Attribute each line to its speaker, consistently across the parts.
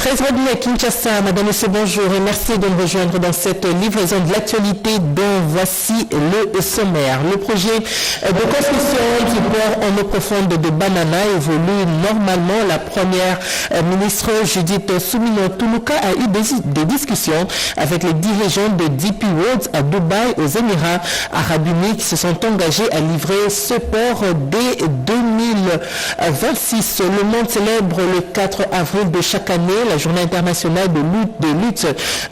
Speaker 1: 13h à Kinshasa, Madame, Monsieur, bonjour et merci de nous rejoindre dans cette livraison de l'actualité dont voici le sommaire. Le projet de construction qui port en eau profonde de Banana évolue normalement. La première ministre Judith Suminwa-Tuluka a eu des discussions avec les dirigeants de DP World à Dubaï aux Émirats Arabes Unis qui se sont engagés à livrer ce port dès 2026. Le monde célèbre le 4 avril de chaque année la journée internationale de lutte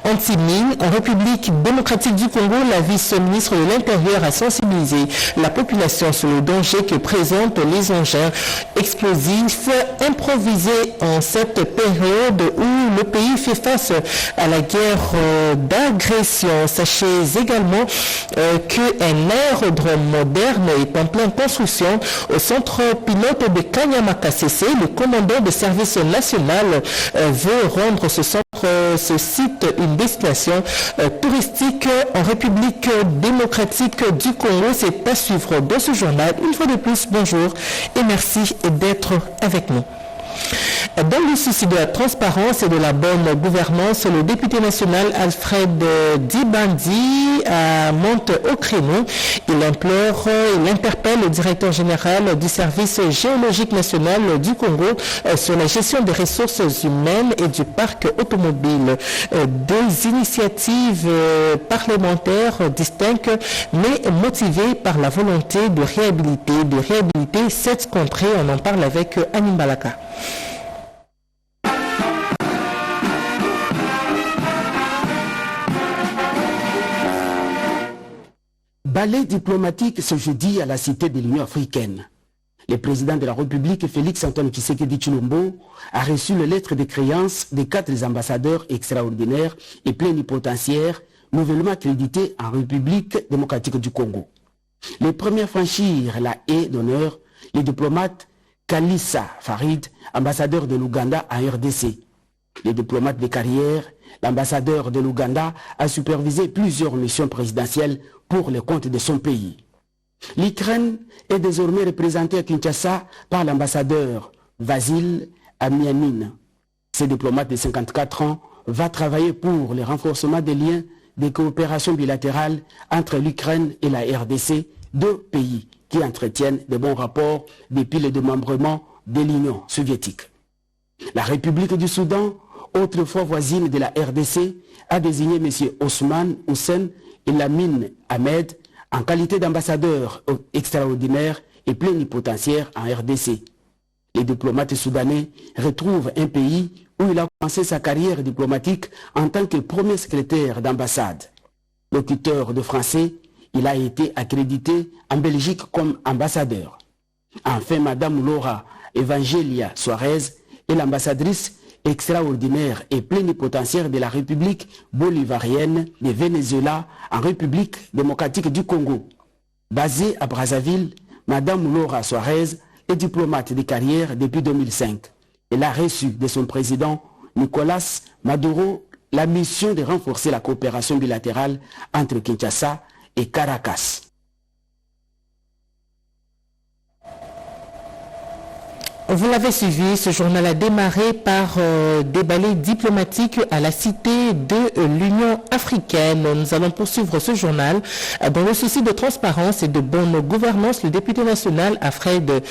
Speaker 1: anti-mine. En République démocratique du Congo, la vice-ministre de l'Intérieur a sensibilisé la population sur le danger que présentent les engins explosifs improvisés en cette période où le pays fait face à la guerre d'agression. Sachez également qu'un aérodrome moderne est en pleine construction au centre pilote de Kanyama-Kassese. Le commandant de service national veut rendre ce site une destination touristique en République démocratique du Congo. C'est à suivre dans ce journal. Une fois de plus, bonjour et merci d'être avec nous. Dans le souci de la transparence et de la bonne gouvernance, le député national Alfred Dibandi monte au créneau. Il interpelle le directeur général du service géologique national du Congo sur la gestion des ressources humaines et du parc automobile. Deux initiatives parlementaires distinctes mais motivées par la volonté de réhabiliter cette contrée. On en parle avec Annie Balaka.
Speaker 2: Ballet diplomatique ce jeudi à la Cité de l'Union africaine. Le président de la République, Félix-Antoine Tshisekedi Tshilombo, a reçu les lettres de créance des 4 ambassadeurs extraordinaires et plénipotentiaires nouvellement accrédités en République démocratique du Congo. Les premiers à franchir la haie d'honneur, les diplomates Kalissa Farid, ambassadeur de l'Ouganda à RDC. Les diplomates de carrière, l'ambassadeur de l'Ouganda a supervisé plusieurs missions présidentielles pour le compte de son pays. L'Ukraine est désormais représentée à Kinshasa par l'ambassadeur Vasil Amianin. Ce diplomate de 54 ans va travailler pour le renforcement des liens de coopération bilatérale entre l'Ukraine et la RDC, deux pays qui entretiennent de bons rapports depuis le démembrement de l'Union soviétique. La République du Soudan, autrefois voisine de la RDC, a désigné M. Ousmane Hussein Elamine Ahmed en qualité d'ambassadeur extraordinaire et plénipotentiaire en RDC. Les diplomates soudanais retrouvent un pays où il a commencé sa carrière diplomatique en tant que premier secrétaire d'ambassade. Locuteur de français, il a été accrédité en Belgique comme ambassadeur. Enfin, Madame Laura Evangelia Suarez est l'ambassadrice extraordinaire et plénipotentiaire de la République bolivarienne de Venezuela en République démocratique du Congo. Basée à Brazzaville, Madame Laura Suarez est diplomate de carrière depuis 2005. Elle a reçu de son président Nicolas Maduro la mission de renforcer la coopération bilatérale entre Kinshasa et Caracas.
Speaker 1: Vous l'avez suivi, ce journal a démarré par des ballets diplomatiques à la Cité de l'Union africaine. Nous allons poursuivre ce journal dans le souci de transparence et de bonne gouvernance. Le député national Alfred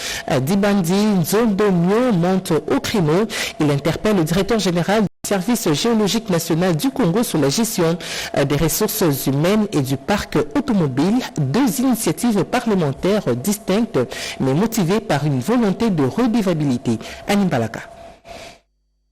Speaker 1: Dibandi Nzondomio monte au créneau. Il interpelle le directeur général du service géologique national du Congo sur la gestion des ressources humaines et du parc automobile. Deux initiatives parlementaires distinctes mais motivées par une volonté de redevabilité. Annie Balaka.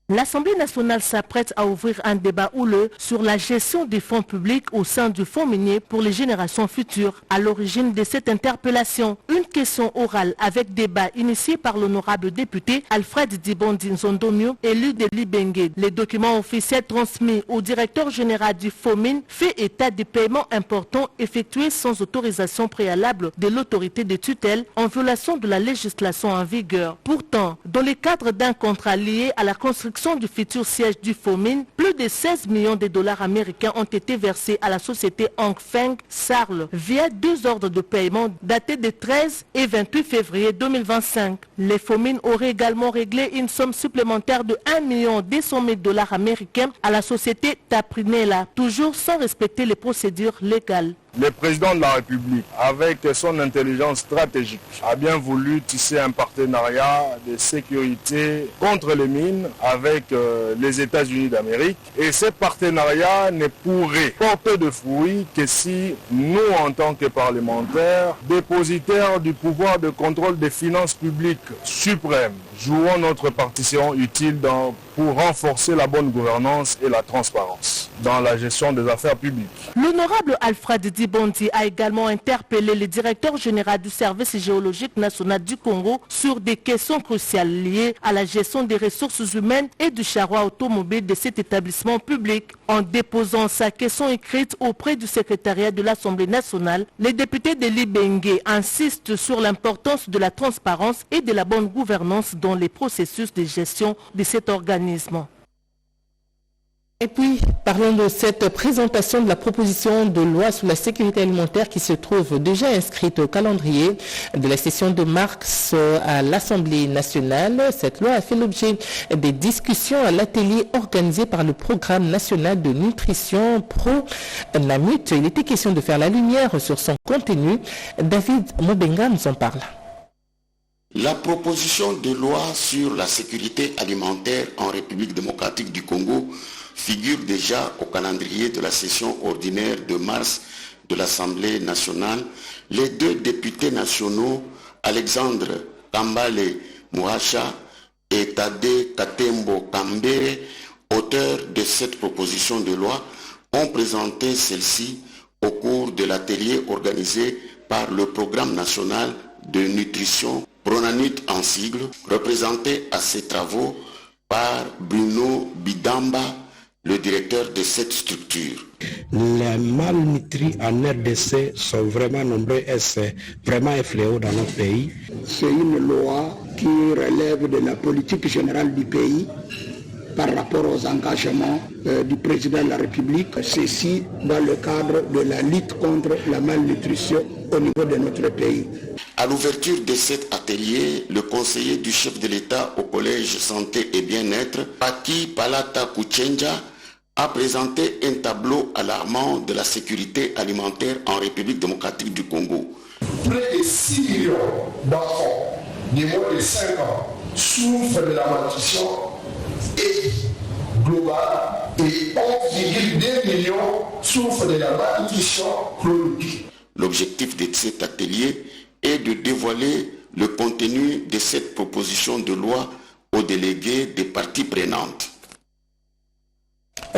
Speaker 3: L'Assemblée nationale s'apprête à ouvrir un débat houleux sur la gestion des fonds publics au sein du fonds minier pour les générations futures. À l'origine de cette interpellation, une question orale avec débat initié par l'honorable député Alfred Dibandi Nzondomio, élu de Libenge. Les documents officiels transmis au directeur général du FOMIN fait état des paiements importants effectués sans autorisation préalable de l'autorité de tutelle en violation de la législation en vigueur. Pourtant, dans le cadre d'un contrat lié à la construction construction du futur siège du FOMIN, plus de 16 millions de dollars américains ont été versés à la société Hongfeng Sarl via 2 ordres de paiement datés de 13 et 28 février 2025. Les FOMIN auraient également réglé une somme supplémentaire de 1 200 000 dollars américains à la société Taprinella, toujours sans respecter les procédures légales.
Speaker 4: Le président de la République, avec son intelligence stratégique, a bien voulu tisser un partenariat de sécurité contre les mines avec les États-Unis d'Amérique. Et ce partenariat ne pourrait porter de fruits que si nous, en tant que parlementaires, dépositaires du pouvoir de contrôle des finances publiques suprême, jouons notre partition utile pour renforcer la bonne gouvernance et la transparence dans la gestion des affaires publiques.
Speaker 3: L'honorable Alfred Dibondi a également interpellé le directeur général du service géologique national du Congo sur des questions cruciales liées à la gestion des ressources humaines et du charroi automobile de cet établissement public. En déposant sa question écrite auprès du secrétariat de l'Assemblée nationale, le député de Libengue insiste sur l'importance de la transparence et de la bonne gouvernance dans les processus de gestion de cet organisme.
Speaker 1: Et puis, parlons de cette présentation de la proposition de loi sur la sécurité alimentaire qui se trouve déjà inscrite au calendrier de la session de mars à l'Assemblée nationale. Cette loi a fait l'objet des discussions à l'atelier organisé par le Programme national de nutrition Pro-Namut. Il était question de faire la lumière sur son contenu. David Mobenga nous en parle.
Speaker 5: La proposition de loi sur la sécurité alimentaire en République démocratique du Congo figure déjà au calendrier de la session ordinaire de mars de l'Assemblée nationale. Les 2 députés nationaux, Alexandre Kambale Mouhacha et Tade Katembo Kambere, auteurs de cette proposition de loi, ont présenté celle-ci au cours de l'atelier organisé par le Programme national de nutrition Pronanut en sigle, représenté à ces travaux par Bruno Bidamba, le directeur de cette structure.
Speaker 6: Les malnutris en RDC sont vraiment nombreux et c'est vraiment un fléau dans notre pays.
Speaker 7: C'est une loi qui relève de la politique générale du pays par rapport aux engagements du président de la République, ceci dans le cadre de la lutte contre la malnutrition au niveau de notre pays.
Speaker 5: À l'ouverture de cet atelier, le conseiller du chef de l'État au Collège Santé et Bien-être, Paki Palata Kuchenja, a présenté un tableau alarmant de la sécurité alimentaire en République démocratique du Congo.
Speaker 8: Près de 6 millions d'enfants de moins de 5 ans souffrent de la malnutrition globale et 11,2 millions souffrent de la malnutrition chronique.
Speaker 5: L'objectif de cet atelier est de dévoiler le contenu de cette proposition de loi aux délégués des parties prenantes.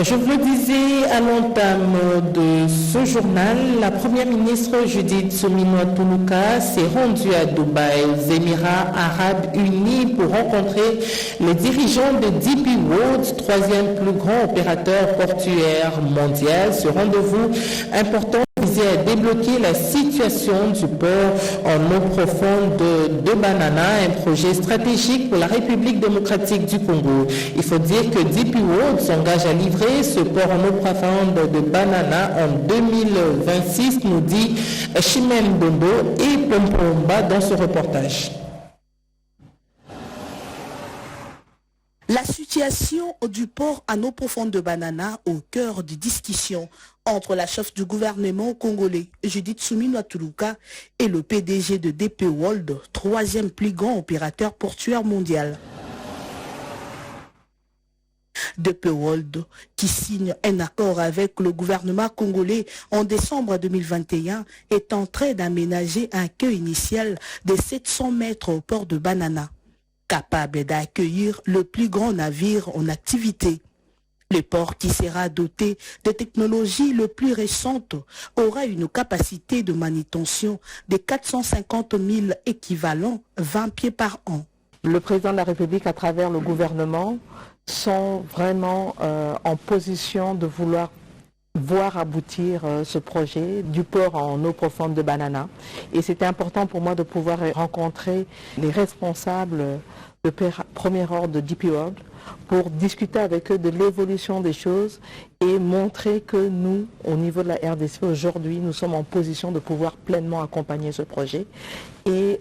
Speaker 1: Je vous le disais à l'entame de ce journal, la première ministre Judith Suminwa Tuluka s'est rendue à Dubaï, aux Émirats Arabes Unis, pour rencontrer les dirigeants de DP World, 3e plus grand opérateur portuaire mondial. Ce rendez-vous important visait à débloquer la situation du port en eau profonde de Banana, un projet stratégique pour la République démocratique du Congo. Il faut dire que DP World s'engage à livrer ce port en eau profonde de Banana en 2026, nous dit Chimène Dondo et Pompomba dans ce reportage.
Speaker 9: La situation du port en eau profonde de Banana au cœur des discussions entre la chef du gouvernement congolais, Judith Suminwa Tuluka, et le PDG de DP World, 3e plus grand opérateur portuaire mondial. DP World, qui signe un accord avec le gouvernement congolais en décembre 2021, est en train d'aménager un quai initial de 700 mètres au port de Banana, capable d'accueillir le plus grand navire en activité. Le port, qui sera doté de technologies les plus récentes, aura une capacité de manutention de 450 000 équivalents 20 pieds par an.
Speaker 10: Le président de la République, à travers le gouvernement, sont vraiment en position de vouloir voir aboutir ce projet du port en eau profonde de Banana. Et c'était important pour moi de pouvoir rencontrer les responsables de premier ordre de DP World pour discuter avec eux de l'évolution des choses et montrer que nous, au niveau de la RDC, aujourd'hui, nous sommes en position de pouvoir pleinement accompagner ce projet. Et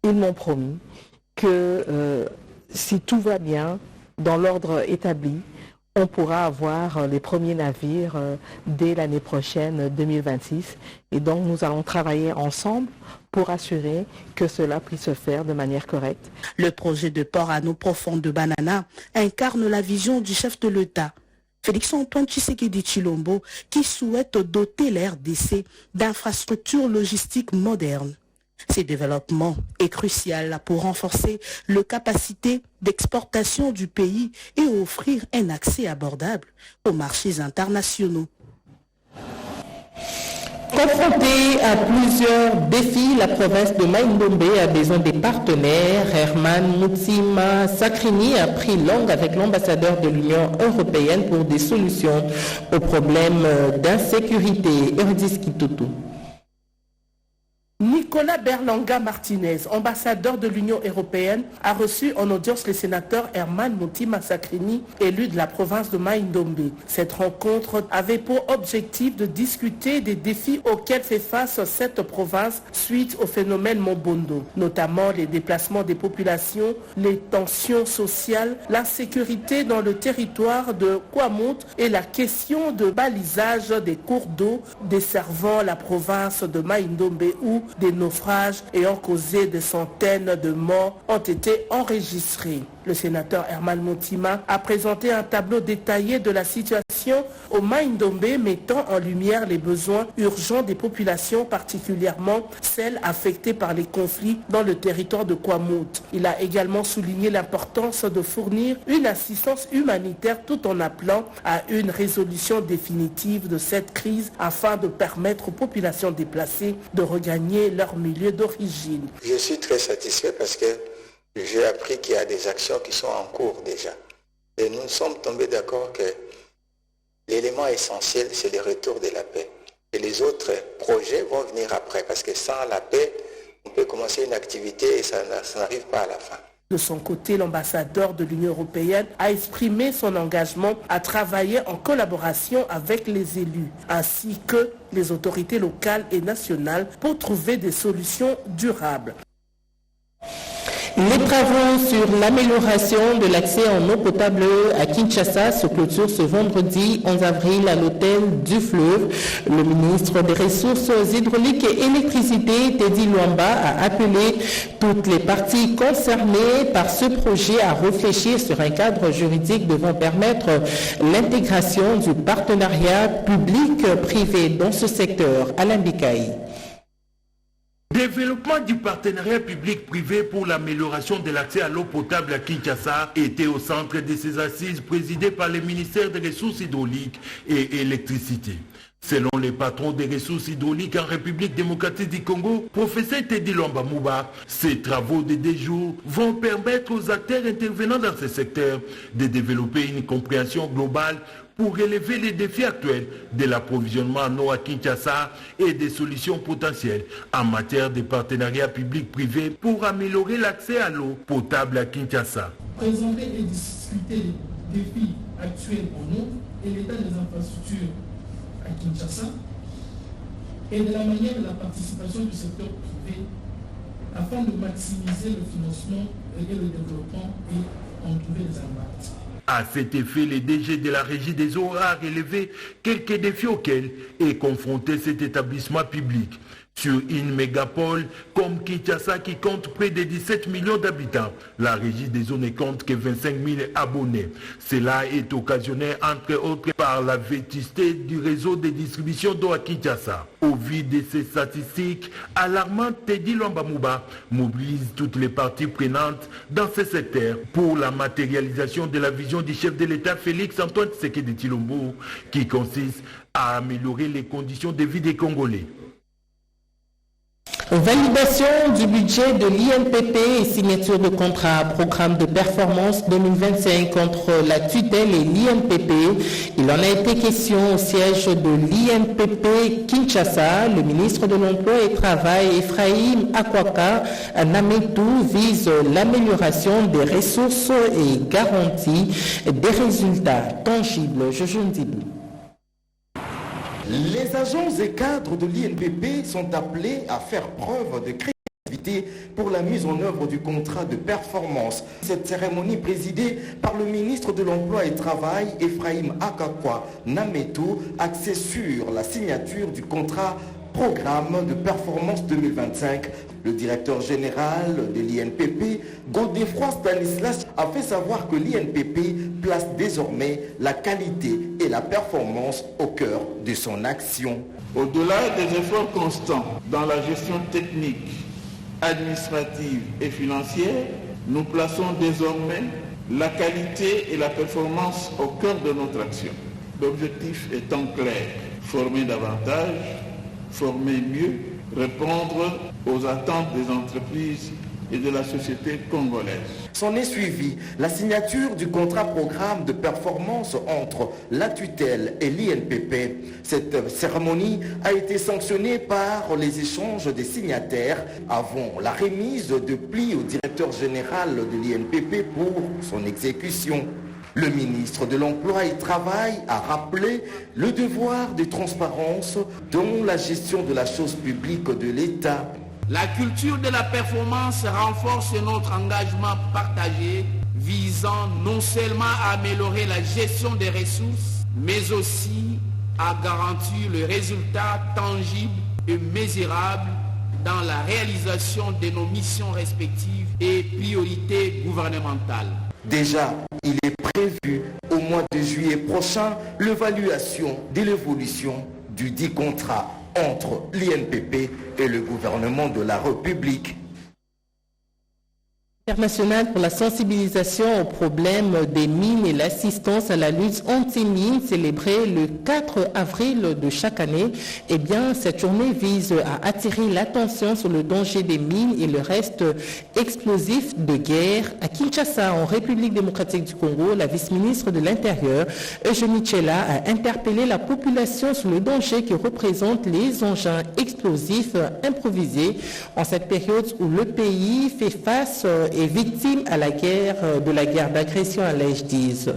Speaker 10: ils m'ont promis que si tout va bien, dans l'ordre établi, on pourra avoir les premiers navires dès l'année prochaine, 2026. Et donc, nous allons travailler ensemble pour assurer que cela puisse se faire de manière correcte.
Speaker 9: Le projet de port à eau profonde de Banana incarne la vision du chef de l'État, Félix-Antoine Tshisekedi Tshilombo, qui souhaite doter la RDC d'infrastructures logistiques modernes. Ce développement est crucial pour renforcer les capacités d'exportation du pays et offrir un accès abordable aux marchés internationaux.
Speaker 1: Confrontée à plusieurs défis, la province de Mai-Ndombe a besoin des partenaires. Herman Mutima Sakrini a pris langue avec l'ambassadeur de l'Union européenne pour des solutions aux problèmes d'insécurité. Eurydice Kitutu.
Speaker 3: Nicolas Berlanga Martinez, ambassadeur de l'Union européenne, a reçu en audience le sénateur Herman Mutima Sakrini, élu de la province de Mai-Ndombe. Cette rencontre avait pour objectif de discuter des défis auxquels fait face cette province suite au phénomène Mobondo, notamment les déplacements des populations, les tensions sociales, l'insécurité dans le territoire de Kwamout et la question de balisage des cours d'eau desservant la province de Mai-Ndombe où des naufrages ayant causé des centaines de morts ont été enregistrés. Le sénateur Herman Mutima a présenté un tableau détaillé de la situation au Mai-Ndombe, mettant en lumière les besoins urgents des populations, particulièrement celles affectées par les conflits dans le territoire de Kwamout. Il a également souligné l'importance de fournir une assistance humanitaire tout en appelant à une résolution définitive de cette crise afin de permettre aux populations déplacées de regagner leur milieu d'origine.
Speaker 11: Je suis très satisfait parce que j'ai appris qu'il y a des actions qui sont en cours déjà. Et nous sommes tombés d'accord que l'élément essentiel, c'est le retour de la paix. Et les autres projets vont venir après, parce que sans la paix, on peut commencer une activité et ça n'arrive pas à la fin.
Speaker 3: De son côté, l'ambassadeur de l'Union européenne a exprimé son engagement à travailler en collaboration avec les élus, ainsi que les autorités locales et nationales pour trouver des solutions durables.
Speaker 1: Les travaux sur l'amélioration de l'accès en eau potable à Kinshasa se clôturent ce vendredi 11 avril à l'hôtel du Fleuve. Le ministre des Ressources hydrauliques et électricité, Teddy Luamba, a appelé toutes les parties concernées par ce projet à réfléchir sur un cadre juridique devant permettre l'intégration du partenariat public-privé dans ce secteur. Alain Bikaï.
Speaker 12: Développement du partenariat public-privé pour l'amélioration de l'accès à l'eau potable à Kinshasa était au centre de ces assises présidées par le ministère des Ressources hydrauliques et électricité. Selon les patrons des ressources hydrauliques en République démocratique du Congo, professeur Teddy Luamba Mouba, ces travaux de 2 jours vont permettre aux acteurs intervenant dans ce secteur de développer une compréhension globale pour relever les défis actuels de l'approvisionnement en eau à Kinshasa et des solutions potentielles en matière de partenariat public-privé pour améliorer l'accès à l'eau potable à Kinshasa.
Speaker 13: Présenter et discuter les défis actuels en eau et l'état des infrastructures à Kinshasa et de la manière de la participation du secteur privé afin de maximiser le financement et le développement et en trouver des impacts.
Speaker 12: À cet effet, le DG de la Régie des eaux a relevé quelques défis auxquels est confronté cet établissement public. Sur une mégapole comme Kinshasa qui compte près de 17 millions d'habitants, la Régie des eaux ne compte que 25 000 abonnés. Cela est occasionné entre autres par la vétusté du réseau de distribution d'eau à Kinshasa. Au vu de ces statistiques alarmantes, Teddy Luamba Mouba mobilise toutes les parties prenantes dans ce secteur pour la matérialisation de la vision du chef de l'État Félix-Antoine Tshisekedi Tshilombo qui consiste à améliorer les conditions de vie des Congolais.
Speaker 1: Validation du budget de l'INPP et signature de contrat, programme de performance 2025 entre la tutelle et l'INPP. Il en a été question au siège de l'INPP Kinshasa. Le ministre de l'Emploi et Travail, Ephraim Akwaka Nametou, vise l'amélioration des ressources et garantie des résultats tangibles. Jojo Ndibou.
Speaker 14: Les agents et cadres de l'INPP sont appelés à faire preuve de créativité pour la mise en œuvre du contrat de performance. Cette cérémonie présidée par le ministre de l'Emploi et Travail, Ephraim Akakwa Nametou, axée sur la signature du contrat programme de performance 2025. Le directeur général de l'INPP, Godefroy Stanislas, a fait savoir que l'INPP place désormais la qualité et la performance au cœur de son action.
Speaker 15: Au-delà des efforts constants dans la gestion technique, administrative et financière, nous plaçons désormais la qualité et la performance au cœur de notre action. L'objectif étant clair, former davantage, former mieux, répondre aux attentes des entreprises et de la société congolaise.
Speaker 14: S'en est suivi la signature du contrat programme de performance entre la tutelle et l'INPP. Cette cérémonie a été sanctionnée par les échanges des signataires avant la remise de plis au directeur général de l'INPP pour son exécution. Le ministre de l'Emploi et du Travail a rappelé le devoir de transparence dans la gestion de la chose publique de l'État.
Speaker 16: La culture de la performance renforce notre engagement partagé visant non seulement à améliorer la gestion des ressources, mais aussi à garantir le résultat tangible et mesurable dans la réalisation de nos missions respectives et priorités gouvernementales.
Speaker 14: Déjà, il est prévu au mois de juillet prochain l'évaluation de l'évolution du dit contrat entre l'INPP et le gouvernement de la République.
Speaker 1: International pour la sensibilisation aux problèmes des mines et l'assistance à la lutte anti-mine, célébrée le 4 avril de chaque année. Eh bien, cette journée vise à attirer l'attention sur le danger des mines et le reste explosif de guerre. À Kinshasa, en République démocratique du Congo, la vice-ministre de l'Intérieur, Eugénie Tchela, a interpellé la population sur le danger que représentent les engins explosifs improvisés en cette période où le pays fait face est victime à la guerre d'agression à l'Aïdise.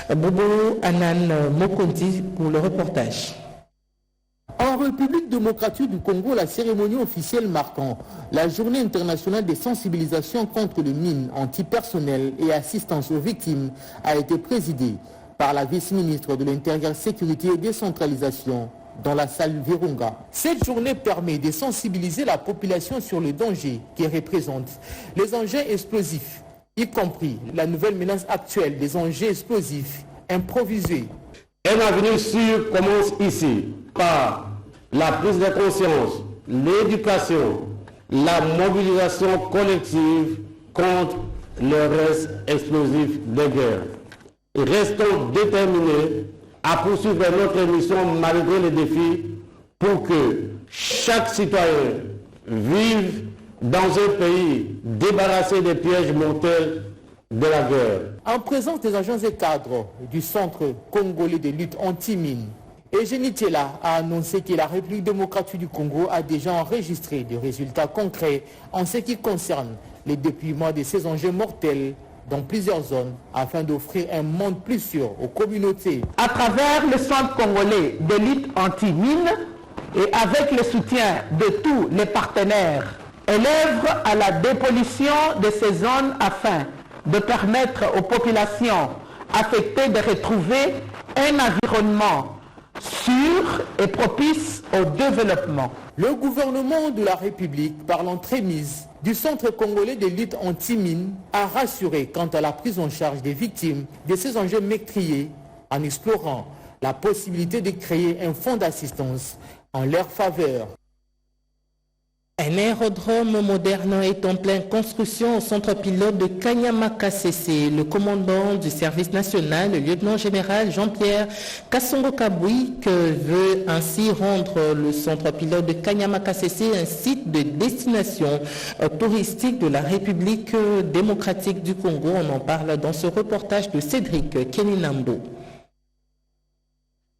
Speaker 1: Bobo Anan Mokondi pour le reportage.
Speaker 17: En République démocratique du Congo, la cérémonie officielle marquant la journée internationale des sensibilisations contre les mines antipersonnelles et assistance aux victimes a été présidée par la vice-ministre de l'Intérieur, Sécurité et Décentralisation dans la salle Virunga. Cette journée permet de sensibiliser la population sur le danger qui représentent les engins explosifs, y compris la nouvelle menace actuelle des engins explosifs improvisés.
Speaker 6: Un avenir sûr commence ici par la prise de conscience, l'éducation, la mobilisation collective contre le reste explosif des guerres. Et restons déterminés à poursuivre notre mission malgré les défis pour que chaque citoyen vive dans un pays débarrassé des pièges mortels de la guerre.
Speaker 17: En présence des agents et cadres du Centre congolais de lutte anti-mine, Eugénie Tchela a annoncé que la République démocratique du Congo a déjà enregistré des résultats concrets en ce qui concerne le déploiement de ces engins mortels dans plusieurs zones afin d'offrir un monde plus sûr aux communautés.
Speaker 18: À travers le Centre congolais de lutte anti-mine et avec le soutien de tous les partenaires, elle œuvre à la dépollution de ces zones afin de permettre aux populations affectées de retrouver un environnement sûr et propice au développement.
Speaker 17: Le gouvernement de la République, par l'entremise du Centre congolais de lutte anti-mine, a rassuré quant à la prise en charge des victimes de ces engins meurtriers en explorant la possibilité de créer un fonds d'assistance en leur faveur.
Speaker 1: Un aérodrome moderne est en pleine construction au centre pilote de Kanyama-Kasese. Le commandant du service national, le lieutenant-général Jean-Pierre Kasongo-Kabouik, veut ainsi rendre le centre pilote de Kanyama-Kasese un site de destination touristique de la République démocratique du Congo. On en parle dans ce reportage de Cédric Keninambo.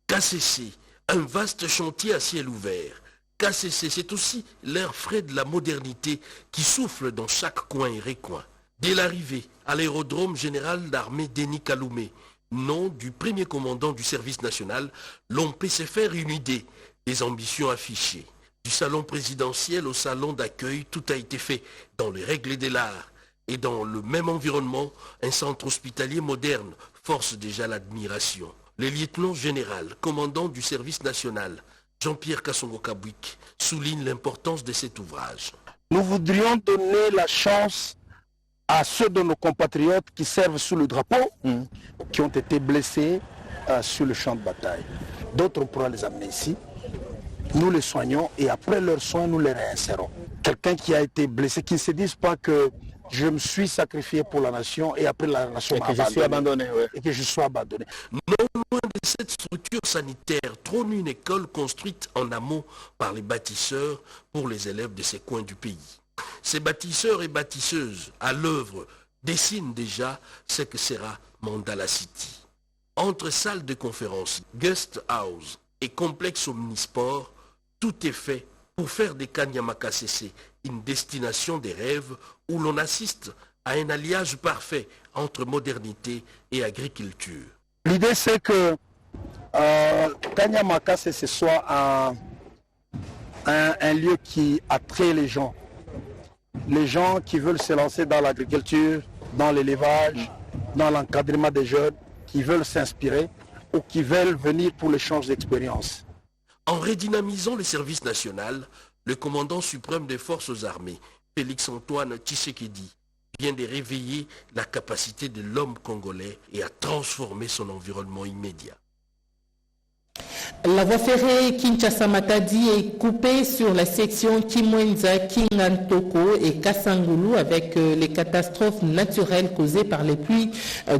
Speaker 19: Kasese, un vaste chantier à ciel ouvert. Kasese, c'est aussi l'air frais de la modernité qui souffle dans chaque coin et recoin. Dès l'arrivée à l'aérodrome général d'armée Denis Kaloumé, nom du premier commandant du service national, l'on peut se faire une idée des ambitions affichées. Du salon présidentiel au salon d'accueil, tout a été fait dans les règles de l'art. Et dans le même environnement, un centre hospitalier moderne force déjà l'admiration. Le lieutenant général, commandant du service national, Jean-Pierre Kasongo-Kabouik, souligne l'importance de cet ouvrage.
Speaker 20: Nous voudrions donner la chance à ceux de nos compatriotes qui servent sous le drapeau, qui ont été blessés sur le champ de bataille. D'autres, on pourra les amener ici. Nous les soignons et après leurs soins, nous les réinsérons. Quelqu'un qui a été blessé, qui ne se dise pas que je me suis sacrifié pour la nation et après la nation m'a abandonné. Et que je sois abandonné.
Speaker 19: Non loin de cette structure sanitaire trône une école construite en amont par les bâtisseurs pour les élèves de ces coins du pays. Ces bâtisseurs et bâtisseuses à l'œuvre dessinent déjà ce que sera Mandala City. Entre salles de conférence, guest house et complexe omnisport, tout est fait pour faire de Kanyama-Kasese une destination des rêves où l'on assiste à un alliage parfait entre modernité et agriculture.
Speaker 20: L'idée c'est que Kanyama-Kasese soit un lieu qui attire les gens qui veulent se lancer dans l'agriculture, dans l'élevage, dans l'encadrement des jeunes, qui veulent s'inspirer ou qui veulent venir pour l'échange d'expériences.
Speaker 19: En redynamisant le service national, le commandant suprême des forces armées, Félix-Antoine Tshisekedi, vient de réveiller la capacité de l'homme congolais et à transformer son environnement immédiat.
Speaker 1: La voie ferrée Kinshasa-Matadi est coupée sur la section Kimwenza, Kingantoko et Kasangulu avec les catastrophes naturelles causées par les pluies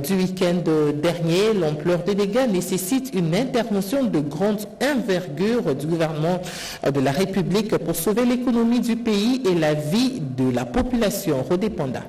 Speaker 1: du week-end dernier. L'ampleur des dégâts nécessite une intervention de grande envergure du gouvernement de la République pour sauver l'économie du pays et la vie de la population. Rodépanda.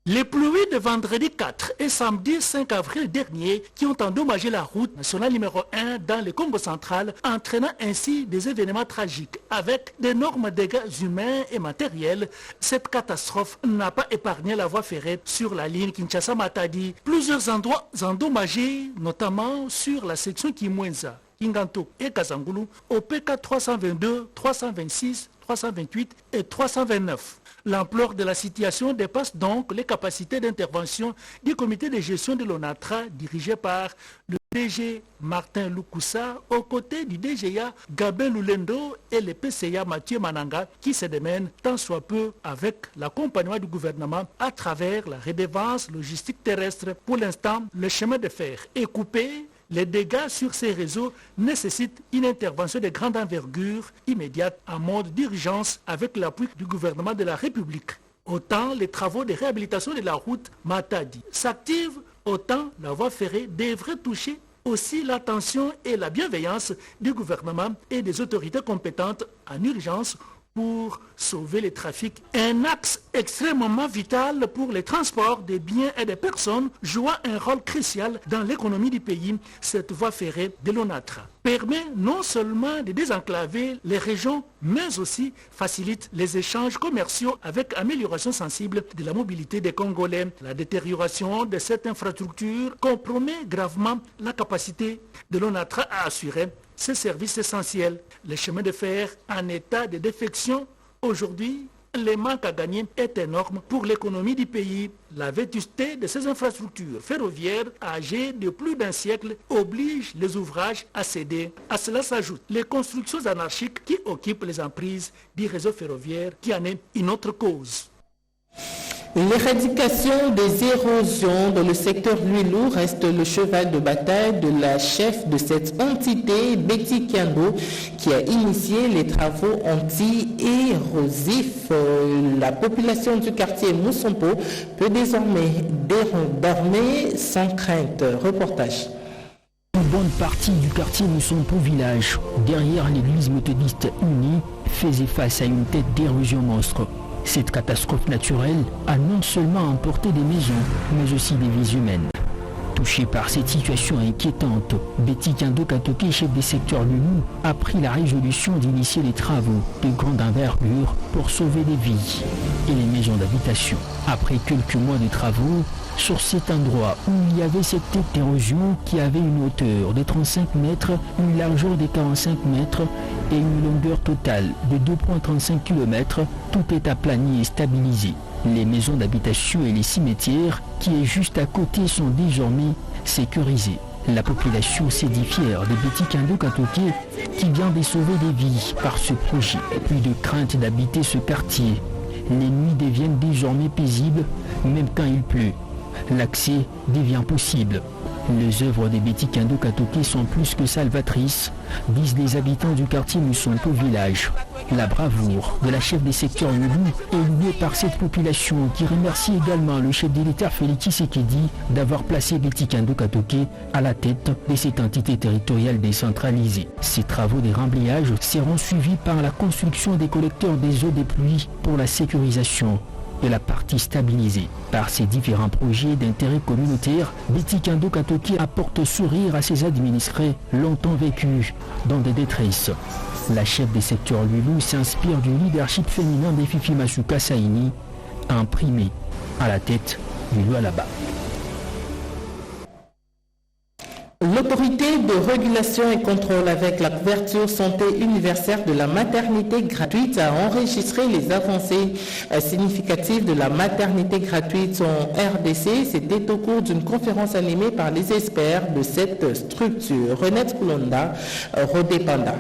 Speaker 21: Les pluies de vendredi 4 et samedi 5 avril dernier qui ont endommagé la route nationale numéro 1 dans le Congo central, entraînant ainsi des événements tragiques avec d'énormes dégâts humains et matériels. Cette catastrophe n'a pas épargné la voie ferrée sur la ligne Kinshasa-Matadi. Plusieurs endroits endommagés, notamment sur la section Kimwenza, Kinganto et Kasangulu, au PK 322, 326, 328 et 329. L'ampleur de la situation dépasse donc les capacités d'intervention du comité de gestion de l'ONATRA dirigé par le DG Martin Lukusa aux côtés du DGA Gabin Lulendo et le PCA Mathieu Mananga qui se démènent tant soit peu avec l'accompagnement du gouvernement à travers la redevance logistique terrestre. Pour l'instant, le chemin de fer est coupé. Les dégâts sur ces réseaux nécessitent une intervention de grande envergure immédiate en mode d'urgence avec l'appui du gouvernement de la République. Autant les travaux de réhabilitation de la route Matadi s'activent, autant la voie ferrée devrait toucher aussi l'attention et la bienveillance du gouvernement et des autorités compétentes en urgence pour sauver le trafic. Un axe extrêmement vital pour les transports des biens et des personnes jouant un rôle crucial dans l'économie du pays. Cette voie ferrée de l'ONATRA permet non seulement de désenclaver les régions, mais aussi facilite les échanges commerciaux avec amélioration sensible de la mobilité des Congolais. La détérioration de cette infrastructure compromet gravement la capacité de l'ONATRA à assurer ces services essentiels. Les chemins de fer en état de défection, aujourd'hui, le manque à gagner est énorme pour l'économie du pays. La vétusté de ces infrastructures ferroviaires âgées de plus d'un siècle oblige les ouvrages à céder. À cela s'ajoutent les constructions anarchiques qui occupent les emprises du réseau ferroviaire qui en est une autre cause.
Speaker 1: L'éradication des érosions dans le secteur Luilou reste le cheval de bataille de la chef de cette entité, Betty Kiando, qui a initié les travaux anti-érosifs. La population du quartier Moussompo peut désormais dormir sans crainte. Reportage.
Speaker 2: Une bonne partie du quartier Moussompo village, derrière l'église méthodiste unie, faisait face à une tête d'érosion monstre. Cette catastrophe naturelle a non seulement emporté des maisons, mais aussi des vies humaines. Touchée par cette situation inquiétante, Betty Kiando Katoke, chef des secteurs Lumu, a pris la résolution d'initier les travaux de grande envergure pour sauver des vies et les maisons d'habitation. Après quelques mois de travaux, sur cet endroit où il y avait cette tête d'érosion qui avait une hauteur de 35 mètres, une largeur de 45 mètres et une longueur totale de 2,35 km, tout est aplani et stabilisé. Les maisons d'habitation et les cimetières qui est juste à côté sont désormais sécurisés. La population s'est dit fière de Betty Kiando Katoke qui vient de sauver des vies par ce projet. Plus de crainte d'habiter ce quartier. Les nuits deviennent désormais paisibles, même quand il pleut. L'accès devient possible. Les œuvres de Betty Kiando Katoke sont plus que salvatrices, disent les habitants du quartier Moussompo village. La bravoure de la chef des secteurs Lumu est louée par cette population qui remercie également le chef de l'État Félix Tshisekedi d'avoir placé Betty Kiando Katoke à la tête de cette entité territoriale décentralisée. Ces travaux de remblissage seront suivis par la construction des collecteurs des eaux des pluies pour la sécurisation de la partie stabilisée. Par ces différents projets d'intérêt communautaire, Betty Kiando Katoke apporte sourire à ses administrés longtemps vécus dans des détresses. La chef des secteurs Luilou s'inspire du leadership féminin de Fifi Masuka Saini, imprimé à la tête du Lualaba.
Speaker 1: L'autorité de régulation et contrôle avec la couverture santé universelle de la maternité gratuite a enregistré les avancées significatives de la maternité gratuite en RDC. C'était au cours d'une conférence animée par les experts de cette structure. Renette Koulonda, Rodépanda.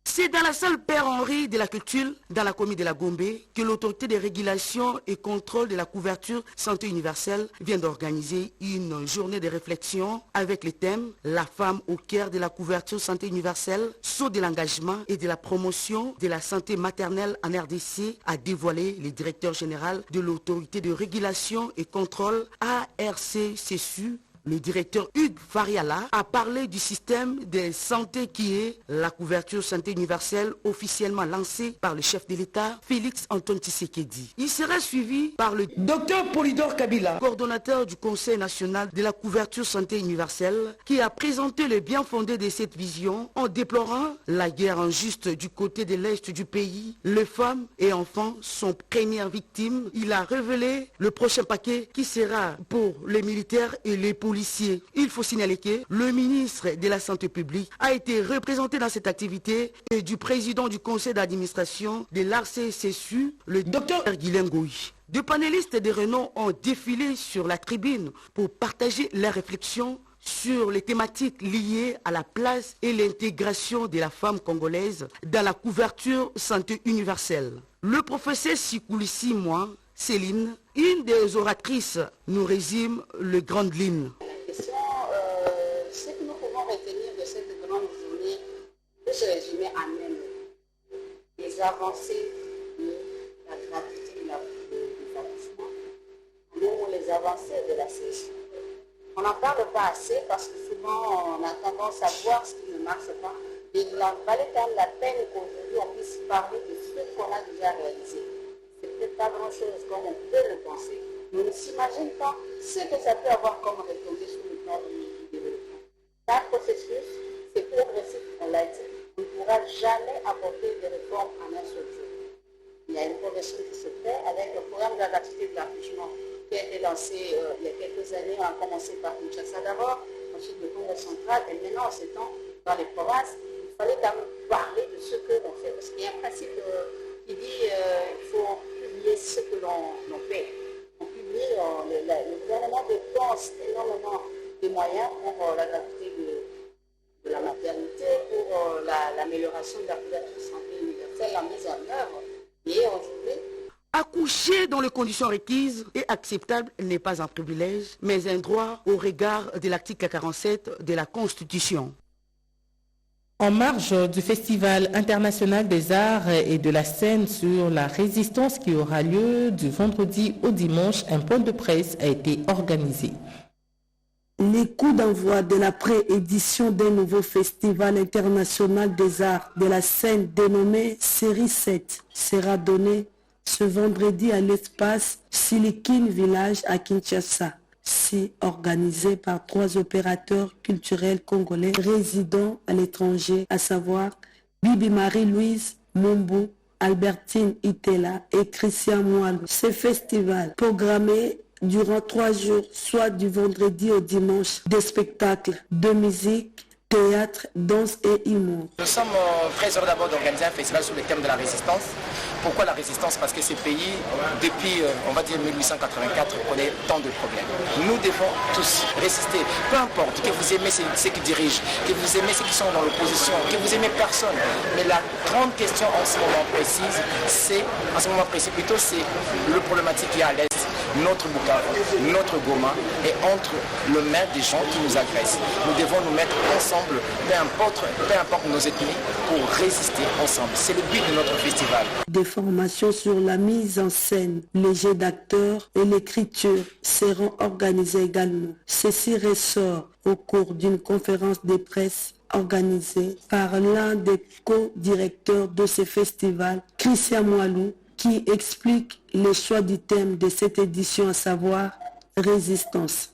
Speaker 22: C'est dans la salle Père Henri de la Culture, dans la commune de la Gombe, que l'autorité de régulation et contrôle de la couverture santé universelle vient d'organiser une journée de réflexion avec le thème « La femme au cœur de la couverture santé universelle, saut de l'engagement et de la promotion de la santé maternelle en RDC », a dévoilé le directeur général de l'autorité de régulation et contrôle ARC-CSU. Le directeur Hugues Fariala a parlé du système de santé qui est la couverture santé universelle officiellement lancée par le chef de l'État, Félix Antoine Tshisekedi. Il sera suivi par le docteur Polydor Kabila, coordonnateur du Conseil national de la couverture santé universelle, qui a présenté le bien fondé de cette vision en déplorant la guerre injuste du côté de l'Est du pays. Les femmes et enfants sont premières victimes. Il a révélé le prochain paquet qui sera pour les militaires et les policiers. Il faut signaler que le ministre de la Santé publique a été représenté dans cette activité et du président du conseil d'administration de l'ARC-CSU, le docteur Guilain Goui. Deux panélistes de renom ont défilé sur la tribune pour partager leurs réflexions sur les thématiques liées à la place et l'intégration de la femme congolaise dans la couverture santé universelle. Le professeur Sikoulissi, moi, Céline, une des oratrices, nous résume les grandes lignes.
Speaker 23: Ce que nous pouvons retenir de cette grande journée peut se résumer en même les avancées de la gratuité de l'accouchement, ou les avancées de la CSU. On n'en parle pas assez parce que souvent on a tendance à voir ce qui ne marche pas. Et il en valait quand même la peine qu'aujourd'hui on puisse parler de ce qu'on a déjà réalisé. C'est peut-être pas grand-chose comme on peut le penser, mais on ne s'imagine pas ce que ça peut avoir comme retombée sur le plan du développement. C'est un processus, c'est progressif, on l'a dit. On ne pourra jamais apporter des réformes en un seul jour. Il y a une progression qui se fait avec le programme de la gratuité de l'accouchement qui a été lancé il y a quelques années. On a commencé par Kinshasa d'abord, ensuite le Congo central, et maintenant on s'étend dans les provinces. Il fallait quand même parler de ce que l'on fait, parce qu'il y a un principe qui dit qu'il faut publier ce que l'on fait. On publie, le gouvernement dépense énormément de moyens pour la gratuité de la maternité, pour l'amélioration de la couverture santé universelle, la mise en œuvre. Et aujourd'hui,
Speaker 22: Accoucher dans les conditions requises et acceptables n'est pas un privilège, mais un droit au regard de l'article 47 de la Constitution.
Speaker 1: En marge du Festival international des arts et de la scène sur la résistance qui aura lieu du vendredi au dimanche, un point de presse a été organisé.
Speaker 9: Les coups d'envoi de la préédition d'un nouveau festival international des arts de la scène dénommé Série 7 sera donné ce vendredi à l'espace Silicon Village à Kinshasa. C'est organisé par 3 opérateurs culturels congolais résidant à l'étranger, à savoir Bibi Marie-Louise Mombo, Albertine Itela et Christian Moalou. Ce festival programmé durant 3 jours, soit du vendredi au dimanche, des spectacles de musique, théâtre, danse et humour.
Speaker 4: Nous sommes très heureux d'abord d'organiser un festival sur le thème de la résistance. Pourquoi la résistance? Parce que ce pays, depuis, on va dire 1884, connaît tant de problèmes. Nous devons tous résister. Peu importe que vous aimez ceux qui dirigent, que vous aimez ceux qui sont dans l'opposition, que vous aimez personne. Mais la grande question en ce moment précis, c'est le problématique qui est à l'Est. Notre Bukavu, notre Goma et entre le main des gens qui nous agressent. Nous devons nous mettre ensemble, peu importe nos ethnies, pour résister ensemble. C'est le but de notre festival.
Speaker 9: Des formations sur la mise en scène, les jeux d'acteurs et l'écriture seront organisées également. Ceci ressort au cours d'une conférence de presse organisée par l'un des co-directeurs de ce festival, Christian Moalou, qui explique le choix du thème de cette édition, à savoir résistance.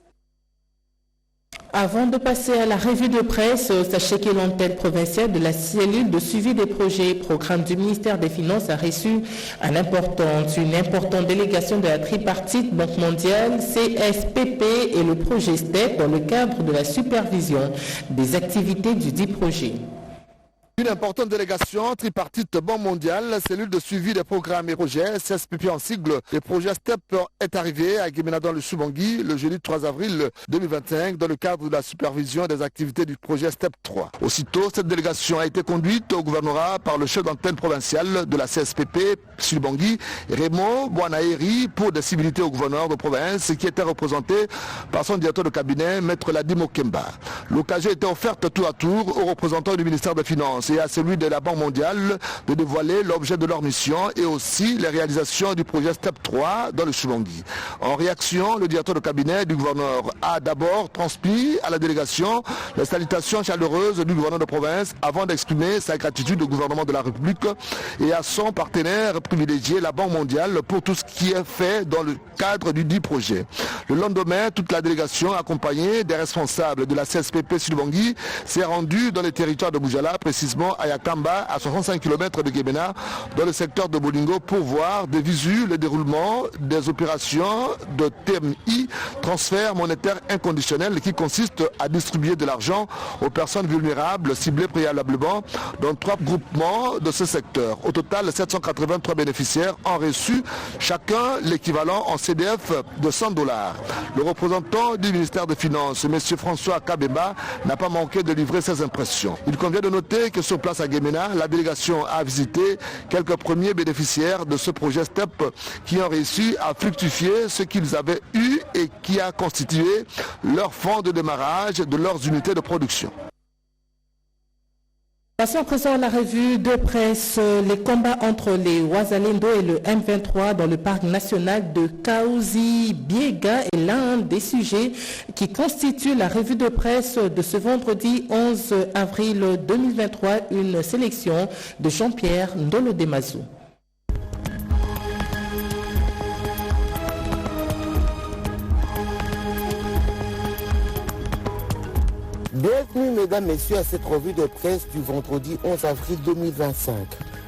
Speaker 1: Avant de passer à la revue de presse, sachez que l'antenne provinciale de la cellule de suivi des projets et programmes du ministère des Finances a reçu une importante délégation de la tripartite Banque mondiale, CSPP et le projet STEP dans le cadre de la supervision des activités du dit projet.
Speaker 7: Une importante délégation tripartite Banque mondiale, cellule de suivi des programmes et projets, CSPP en sigle, le projet STEP est arrivé à Guémena dans le Soubangui le jeudi 3 avril 2025 dans le cadre de la supervision des activités du projet STEP 3. Aussitôt, cette délégation a été conduite au gouvernorat par le chef d'antenne provinciale de la CSPP, Soubangui, Raymond Boanaeri, pour des civilités au gouverneur de province qui était représenté par son directeur de cabinet, Maître Ladimo Kemba. L'occasion était offerte tour à tour aux représentants du ministère des Finances et à celui de la Banque mondiale de dévoiler l'objet de leur mission et aussi les réalisations du projet STEP 3 dans le Soubangui. En réaction, le directeur de cabinet du gouverneur a d'abord transmis à la délégation les salutations chaleureuses du gouverneur de province avant d'exprimer sa gratitude au gouvernement de la République et à son partenaire privilégié, la Banque mondiale, pour tout ce qui est fait dans le cadre du dit projet. Le lendemain, toute la délégation, accompagnée des responsables de la CSPP Soubangui, s'est rendue dans le territoire de Boujala, précisément à Yakamba, à 65 km de Guémena, dans le secteur de Bolingo, pour voir de visu le déroulement des opérations de TMI, transfert monétaire inconditionnel, qui consiste à distribuer de l'argent aux personnes vulnérables ciblées préalablement dans 3 groupements de ce secteur. Au total, 783 bénéficiaires ont reçu chacun l'équivalent en CDF de $100. Le représentant du ministère des Finances, M. François Kabemba, n'a pas manqué de livrer ses impressions. Il convient de noter que sur place à Guémena, la délégation a visité quelques premiers bénéficiaires de ce projet STEP qui ont réussi à fructifier ce qu'ils avaient eu et qui a constitué leur fonds de démarrage de leurs unités de production.
Speaker 1: Passons à présent à la revue de presse. Les combats entre les Wazalendo et le M23 dans le parc national de Kahuzi-Biega est l'un des sujets qui constitue la revue de presse de ce vendredi 11 avril 2023, une sélection de Jean-Pierre Ndolo-Demazou.
Speaker 8: Bienvenue mesdames, messieurs à cette revue de presse du vendredi 11 avril 2025.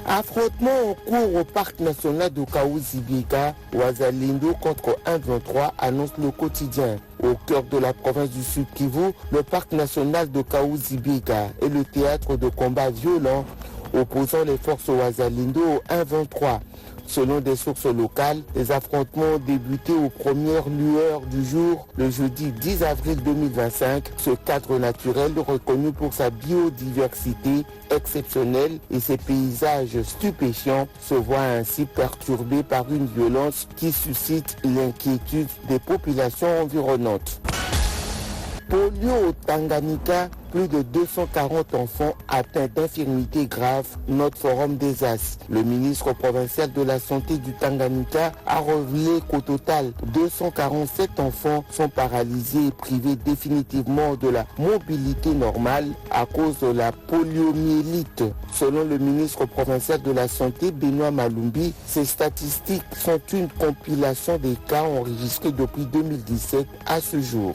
Speaker 8: Affrontement en cours au parc national de Kahuzi-Biega, Wazalendo contre M23 annonce le quotidien. Au cœur de la province du Sud Kivu, le parc national de Kahuzi-Biega est le théâtre de combats violents opposant les forces Wazalendo au M23. Selon des sources locales, les affrontements ont débuté aux premières lueurs du jour le jeudi 10 avril 2025. Ce cadre naturel reconnu pour sa biodiversité exceptionnelle et ses paysages stupéfiants se voit ainsi perturbé par une violence qui suscite l'inquiétude des populations environnantes. Polio au Tanganyika, plus de 240 enfants atteints d'infirmités graves, note Forum des As. Le ministre provincial de la Santé du Tanganyika a révélé qu'au total, 247 enfants sont paralysés et privés définitivement de la mobilité normale à cause de la poliomyélite. Selon le ministre provincial de la Santé, Benoît Malumbi, ces statistiques sont une compilation des cas enregistrés depuis 2017 à ce jour.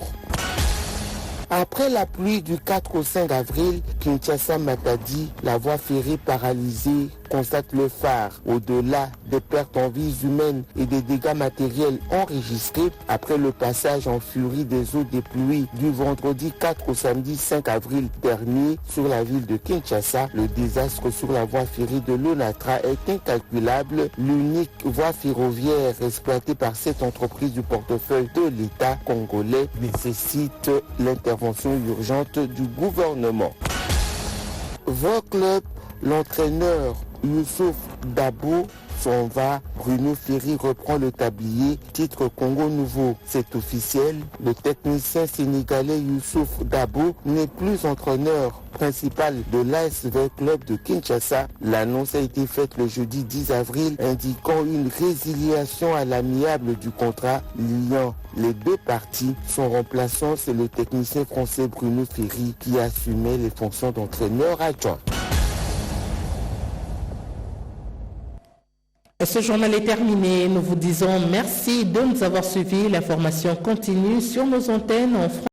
Speaker 8: Après la pluie du 4 au 5 avril, Kinshasa-Matadi, la voie ferrée paralysée, constate le phare. Au-delà des pertes en vies humaines et des dégâts matériels enregistrés après le passage en furie des eaux des pluies du vendredi 4 au samedi 5 avril dernier sur la ville de Kinshasa, le désastre sur la voie ferrée de l'Onatra est incalculable. L'unique voie ferroviaire exploitée par cette entreprise du portefeuille de l'État congolais nécessite l'intervention urgente du gouvernement. Votre club, l'entraîneur Youssouf Dabo s'en va. Bruno Ferry reprend le tablier. Titre Congo Nouveau. C'est officiel. Le technicien sénégalais Youssouf Dabo n'est plus entraîneur principal de l'ASV Club de Kinshasa. L'annonce a été faite le jeudi 10 avril, indiquant une résiliation à l'amiable du contrat liant les deux parties. Son remplaçant, c'est le technicien français Bruno Ferry qui assumait les fonctions d'entraîneur adjoint.
Speaker 1: Ce journal est terminé. Nous vous disons merci de nous avoir suivis. L'information continue sur nos antennes en France.